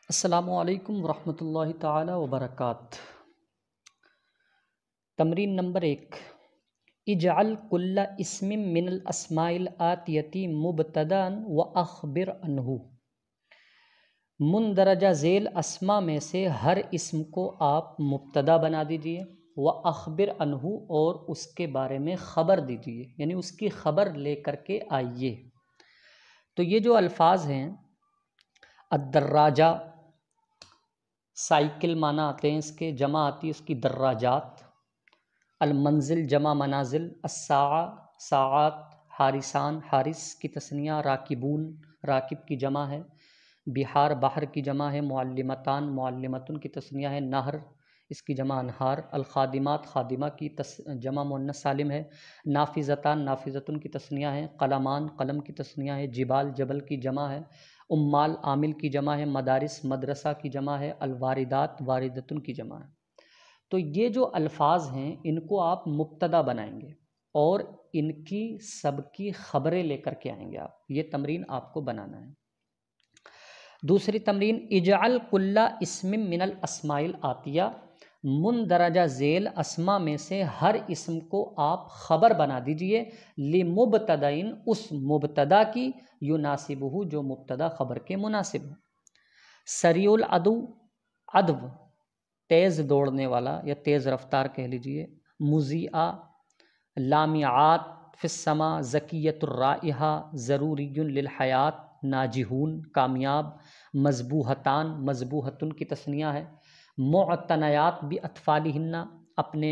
السلام علیکم ورحمۃ اللہ تعالی وبرکاتہ۔ تمرین نمبر 1، اجعل کل اسم من الاسماء الآتیتی مبتدا واخبر عنہ۔ مندرجہ ذیل اسما میں سے ہر اسم کو آپ مبتدا بنا دیجئے، واخبر عنہ، اور اس کے بارے میں خبر دیجئے، یعنی اس کی خبر لے کر کے آئیے۔ تو یہ جو الفاظ ہیں، الدراجہ سائیکل معنی آتے ہیں، اس کے جمع آتی ہے اس کی دراجات، المنزل جمع منازل، الساعہ ساعات، حارسان حارس کی تثنیہ، راکبون راکب کی جمع ہے، بحار بحر کی جمع ہے، معلمتان معلمتن کی تثنیہ ہے، نہر اس کی جمع انہار، الخادمات خادمہ کی جمع مؤنث سالم ہے، نافذتان نافذتن کی تثنیہ ہے، قلمان قلم کی تثنیہ ہے، جبال جبل کی جمع ہے، عمال عامل کی جمع ہے، مدارس مدرسہ کی جمع ہے، الواردات واردتن کی جمع ہے۔ تو یہ جو الفاظ ہیں ان کو آپ مبتدا بنائیں گے اور ان کی سب کی خبریں لے کر کے آئیں گے آپ۔ یہ تمرین آپ کو بنانا ہے۔ دوسری تمرین، اجعل کل اسم من الاسماء الآتیہ، مندرجہ ذیل اسما میں سے ہر اسم کو آپ خبر بنا دیجئے، لمبتدئن اس مبتدا کی، یناسبہ جو مبتدا خبر کے مناسب ہو۔ سریع العدو عدو تیز دوڑنے والا یا تیز رفتار کہہ لیجئے، مذیعہ لامعات فی السما، زکیۃ الرائحہ ضروری للحیات، ناجحون کامیاب، مذبوحتان مذبوحتن کی تثنیہ ہے، معتنیات باطفالہن اپنے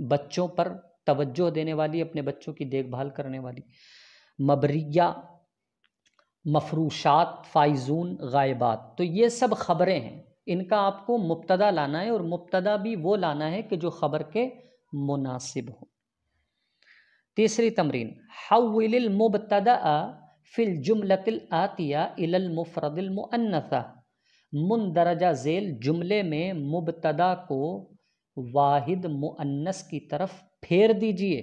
بچوں پر توجہ دینے والی، اپنے بچوں کی دیکھ بھال کرنے والی، مبریہ مفروشات فائزون غائبات۔ تو یہ سب خبریں ہیں، ان کا آپ کو مبتدا لانا ہے، اور مبتدا بھی وہ لانا ہے کہ جو خبر کے مناسب ہو۔ تیسری تمرین، حول المبتدا فی الجملۃ الآتیہ الی المفرد المؤنث، مندرجہ ذیل جملے میں مبتدا کو واحد مؤنث کی طرف پھیر دیجئے،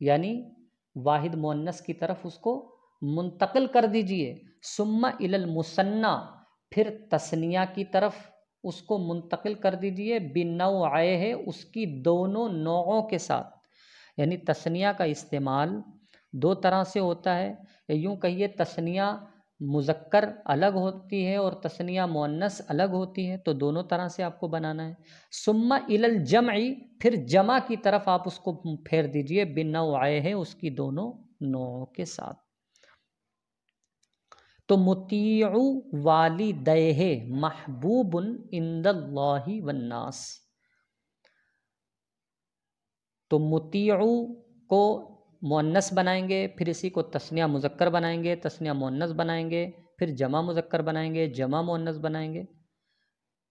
یعنی واحد مؤنث کی طرف اس کو منتقل کر دیجئے، ثم الی المثنی، پھر تثنیہ کی طرف اس کو منتقل کر دیجئے، بنوعیہ اس کی دونوں نوعوں کے ساتھ۔ یعنی تثنیہ کا استعمال دو طرح سے ہوتا ہے، یوں کہیے تثنیہ مذکر الگ ہوتی ہے اور تثنیہ مؤنث الگ ہوتی ہے، تو دونوں طرح سے آپ کو بنانا ہے۔ ثم الی الجمع، پھر جمع کی طرف آپ اس کو پھیر دیجئے، بنوعیہ اس کی دونوں نوعوں کے ساتھ۔ تو مطیع والدیہ محبوب عند اللہ والناس، تو مطیع کو مؤنث بنائیں گے، پھر اسی کو تثنیہ مذکر بنائیں گے، تثنیہ مؤنث بنائیں گے، پھر جمع مذکر بنائیں گے، جمع مؤنث بنائیں گے،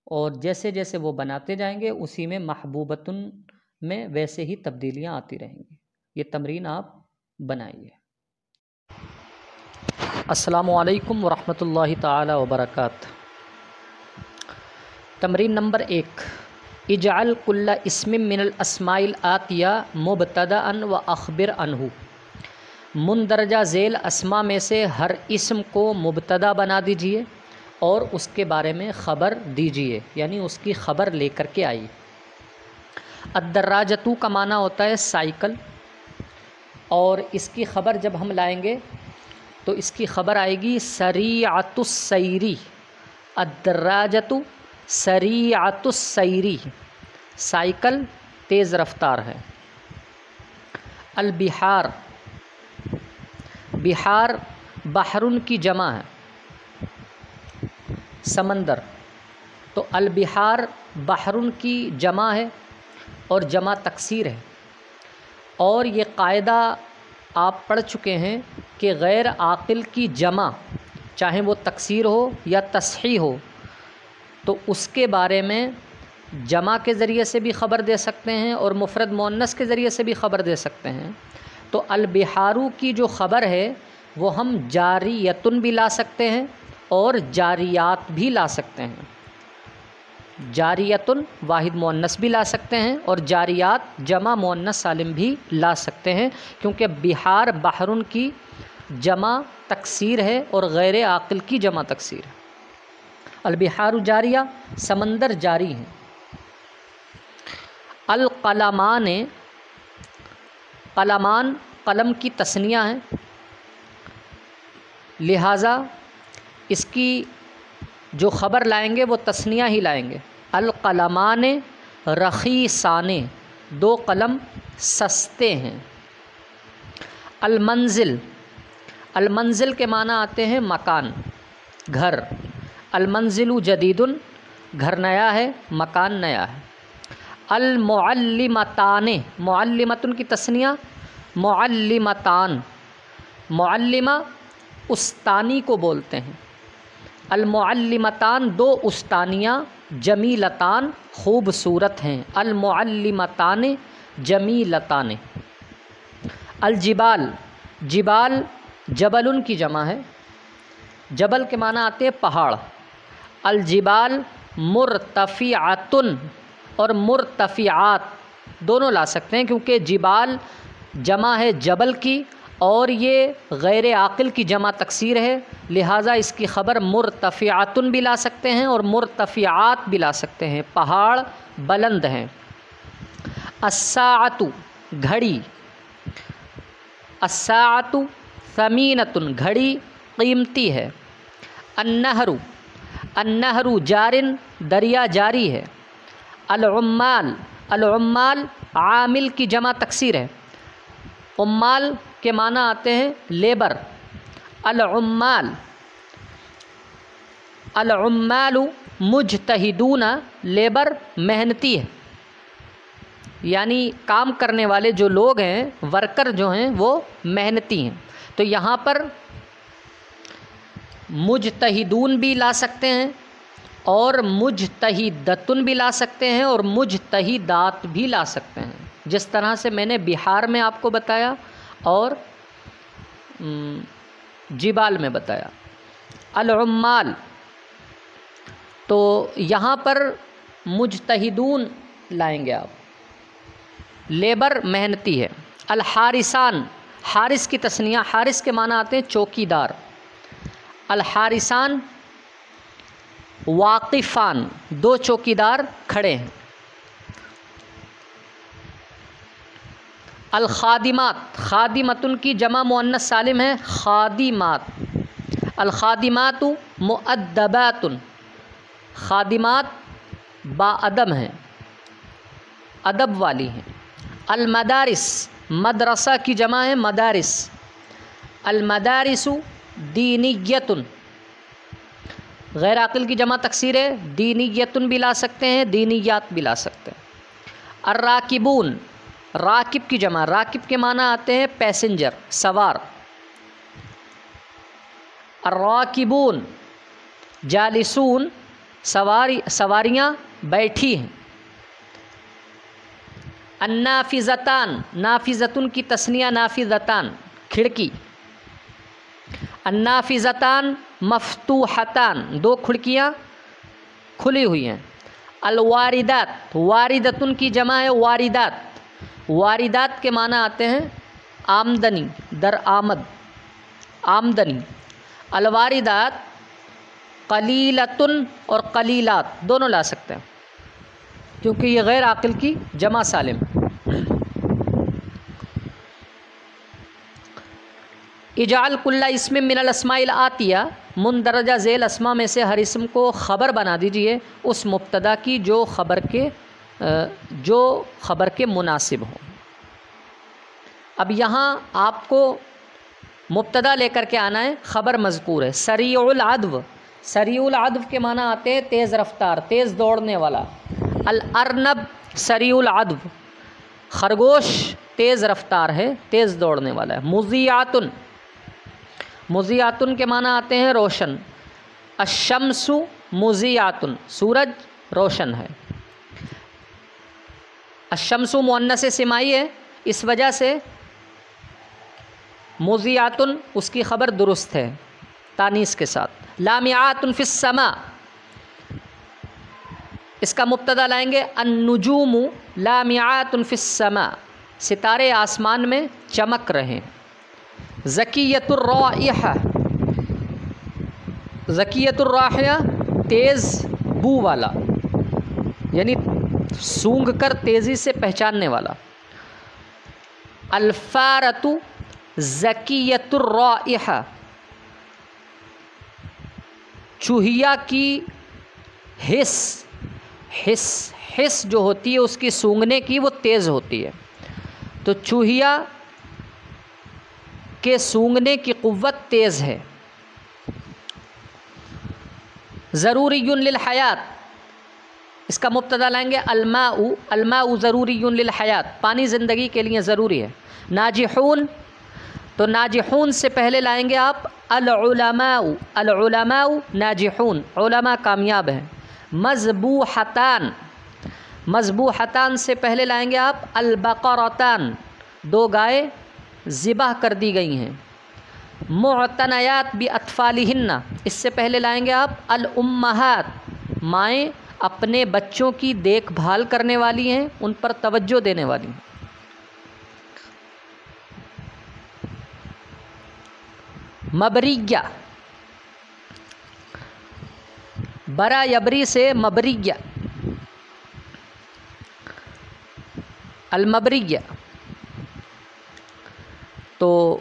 اور جیسے جیسے وہ بناتے جائیں گے اسی میں محبوبتن میں ویسے ہی تبدیلیاں آتی رہیں گی۔ یہ تمرین آپ بنائیے۔ السلام علیکم ورحمۃ اللہ تعالی وبرکاتہ۔ تمرین نمبر 1، اجعل کل اسم من الاسماء الآتیہ مبتدأ واخبر عنہ، مندرجہ ذیل اسما میں سے ہر اسم کو مبتدا بنا دیجئے اور اس کے بارے میں خبر دیجئے، یعنی اس کی خبر لے کر کے آئیے۔ الدراجۃ کا معنی ہوتا ہے سائیکل، اور اس کی خبر جب ہم لائیں گے تو اس کی خبر آئے گی سریعۃ السیری، الدراجۃ سریعۃ السیری، سائیکل تیز رفتار ہے۔ البحار بحار بحرن کی جمع ہے، سمندر، تو البحار بحرن کی جمع ہے اور جمع تکسیر ہے، اور یہ قاعدہ آپ پڑھ چکے ہیں کہ غیر عاقل کی جمع چاہے وہ تکسیر ہو یا تصحیح ہو تو اس کے بارے میں جمع کے ذریعے سے بھی خبر دے سکتے ہیں اور مفرد مؤنث کے ذریعے سے بھی خبر دے سکتے ہیں۔ تو البحارو کی جو خبر ہے وہ ہم جاریتن بھی لا سکتے ہیں اور جاریات بھی لا سکتے ہیں، جاریتن واحد مؤنث بھی لا سکتے ہیں اور جاریات جمع مؤنث سالم بھی لا سکتے ہیں، کیونکہ بحار بحرن کی جمع تکسیر ہے اور غیر عاقل کی جمع تکسیر ہے۔ البحار جاریہ سمندر جاری ہیں. القلمان قلمان قلم کی تثنیہ ہیں، لہٰذا اس کی جو خبر لائیں گے وہ تثنیہ ہی لائیں گے. القلمان رخیصان، دو قلم سستے ہیں. المنزل، المنزل کے معنی آتے ہیں مکان، گھر. المنزل جدید، گھر نیا ہے، مکان نیا ہے. المعلمتان، معلمتن کی تثنیہ معلمتان، معلمہ استانی کو بولتے ہیں. المعلمتان دو استانیاں، جمیلتان خوبصورت ہیں. المعلمتان جمیلتان. الجبال، جبال جبل کی جمع ہے، جبل کے معنی آتے ہیں پہاڑ. الجبال مرتفعات اور مرتفعات دونوں لا سکتے ہیں کیونکہ جبال جمع ہے جبل کی اور یہ غیر عاقل کی جمع تکسیر ہے، لہٰذا اس کی خبر مرتفعات بھی لا سکتے ہیں اور مرتفعات بھی لا سکتے ہیں، پہاڑ بلند ہیں. الساعۃ گھڑی، الساعۃ ثمینۃ گھڑی قیمتی ہے. النہر، النہر جار دریا جاری ہے. العمال، العمال عامل کی جمع تکسیر ہے، عمال کے معنی آتے ہیں لیبر. العمال، العمال مجتہدون لیبر محنتی ہے، یعنی کام کرنے والے جو لوگ ہیں ورکر جو ہیں وہ محنتی ہیں. تو یہاں پر مجتہدون بھی لا سکتے ہیں اور مجتہدتن بھی لا سکتے ہیں اور مجتہدات بھی لا سکتے ہیں، جس طرح سے میں نے بہار میں آپ کو بتایا اور جبال میں بتایا. العمال، تو یہاں پر مجتہدون لائیں گے آپ، لیبر محنتی ہے. الحارسان، حارس کی تثنیہ، حارس کے معنی آتے ہیں چوکیدار. الحارسان واقفان، دو چوکیدار کھڑے ہیں. الخادمات، خادمتن کی جمع مؤنث سالم ہے خادمات. الخادمات مؤدبات، خادمات باادب ہیں، ادب والی ہیں. المدارس، مدرسہ کی جمع ہے مدارس. المدارس دینیت، غیر عاقل کی جمع تکسیر ہے، دینیتن بھی لا سکتے ہیں، دینیات بھی لا سکتے ہیں. الراکبون، راکب کی جمع، راکب کے معنی آتے ہیں پیسنجر سوار. الراکبون جالسون، سواریاں بیٹھی ہیں. النافذتان، نافذتن کی تثنیہ نافذتان کھڑکی. النافذتان مفتوحتان، دو کھڑکیاں کھلی ہوئی ہیں. الواردات، واردتن کی جمع ہے واردات، واردات کے معنی آتے ہیں آمدنی، درآمد، آمدنی. الواردات قلیلتن اور قلیلات دونوں لا سکتے ہیں کیونکہ یہ غیر عاقل کی جمع سالم. اجعل کل اسم من الاسماء الآتیہ، مندرجہ ذیل اسما میں سے ہر اسم کو خبر بنا دیجئے اس مبتدا کی جو خبر کے مناسب ہو. اب یہاں آپ کو مبتدا لے کر کے آنا ہے، خبر مذکور ہے. سریع العدو، سریع العدو کے معنی آتے ہیں تیز رفتار، تیز دوڑنے والا. الارنب سریع العدو، خرگوش تیز رفتار ہے، تیز دوڑنے والا ہے. مضیعاتن، مضیعاتن کے معنی آتے ہیں روشن. الشمس مضیعاتن، سورج روشن ہے. الشمس مؤنث سمائی ہے، اس وجہ سے مضیعاتن اس کی خبر درست ہے تانیث کے ساتھ. لامعات فی السماء، اس کا مبتدا لائیں گے النجوم لامعات فی السماء، ستارے آسمان میں چمک رہے. زکیۃ الرائحہ، زکیۃ الرائحہ تیز بو والا، یعنی سونگھ کر تیزی سے پہچاننے والا۔ الفارۃ ذکیۃ الرائحہ، چوہیا کی حس جو ہوتی ہے اس کی سونگھنے کی وہ تیز ہوتی ہے، تو چوہیا کے سونگھنے کی قوت تیز ہے۔ ضروری للحیات، اس کا مبتدا لائیں گے الماء، الماء ضروری للحیات، پانی زندگی کے لیے ضروری ہے۔ ناجحون، تو ناجحون سے پہلے لائیں گے آپ العلماء، العلماء ناجحون، علماء کامیاب ہیں۔ مذبوحتان، مذبوحتان سے پہلے لائیں گے آپ البقرتان، دو گائے ذبح کر دی گئی ہیں۔ معتنیات باطفالہن، اس سے پہلے لائیں گے آپ الامہات، مائیں اپنے بچوں کی دیکھ بھال کرنے والی ہیں، ان پر توجہ دینے والی ہیں۔ مبریہ، برا یبری سے مبریہ، المبریہ، تو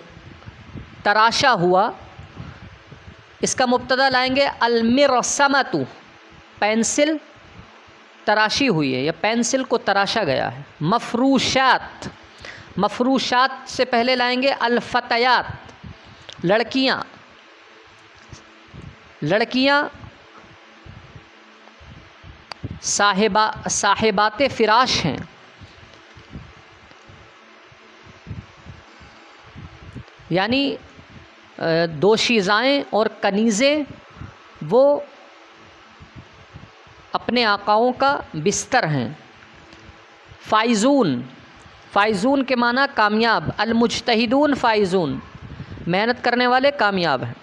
تراشا ہوا، اس کا مبتدا لائیں گے المرسمۃ، پینسل تراشی ہوئی ہے یا پینسل کو تراشا گیا ہے۔ مفروشات، مفروشات سے پہلے لائیں گے الفتیات، لڑکیاں، لڑکیاں صاحبات فراش ہیں، یعنی دوشیزائیں اور کنیزیں وہ اپنے آقاؤں کا بستر ہیں۔ فائزون، فائزون کے معنی کامیاب، المجتہدون فائزون، محنت کرنے والے کامیاب ہیں۔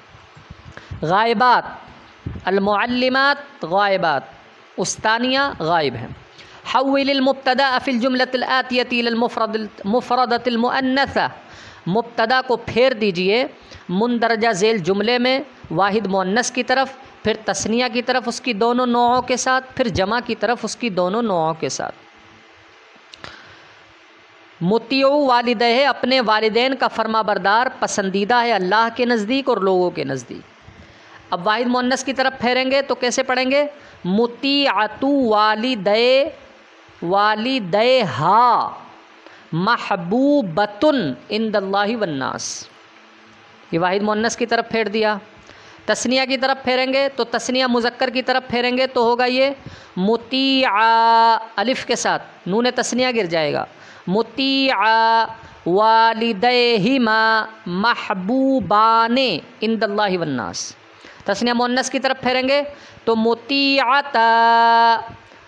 غائبات، المعلمات غائبات، استانیہ غائب ہیں۔ حول المبتدا فی الجملۃ الآتیۃ الی المفردۃ المؤنثہ، مبتدا کو پھیر دیجئے مندرجہ ذیل جملے میں واحد مؤنث کی طرف، پھر تثنیہ کی طرف اس کی دونوں نوعوں کے ساتھ، پھر جمع کی طرف اس کی دونوں نوعوں کے ساتھ۔ مطیع والدہ، اپنے والدین کا فرما بردار، پسندیدہ ہے اللہ کے نزدیک اور لوگوں کے نزدیک۔ اب واحد مؤنث کی طرف پھیریں گے تو کیسے پڑھیں گے؟ مطیعۃ والدہ، والدیہا محبوبۃ عند اللہ والناس، یہ واحد مؤنث کی طرف پھیر دیا۔ تثنیہ کی طرف پھیریں گے تو تثنیہ مذکر کی طرف پھیریں گے تو ہوگا یہ مطیعا، الف کے ساتھ نون تثنیہ گر جائے گا۔ مطیعا والدیہما محبوبان عند اللہ والناس۔ تثنیہ مؤنث کی طرف پھیریں گے تو مطیعتا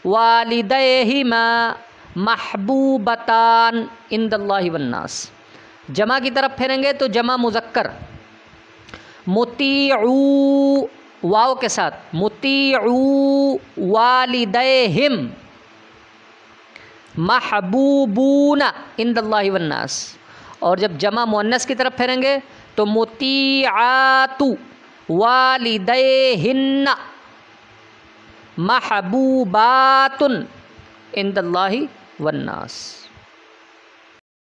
والدیہما محبوبتان عند اللہ والناس۔ جمع کی طرف پھیریں گے تو جمع مذکر مطیعو، واو کے ساتھ مطیعو والدیہم محبوبون عند اللہ والناس، اور جب جمع مؤنث کی طرف پھیریں گے تو مطیعات والدیہن محبوبات عند اللہ والناس۔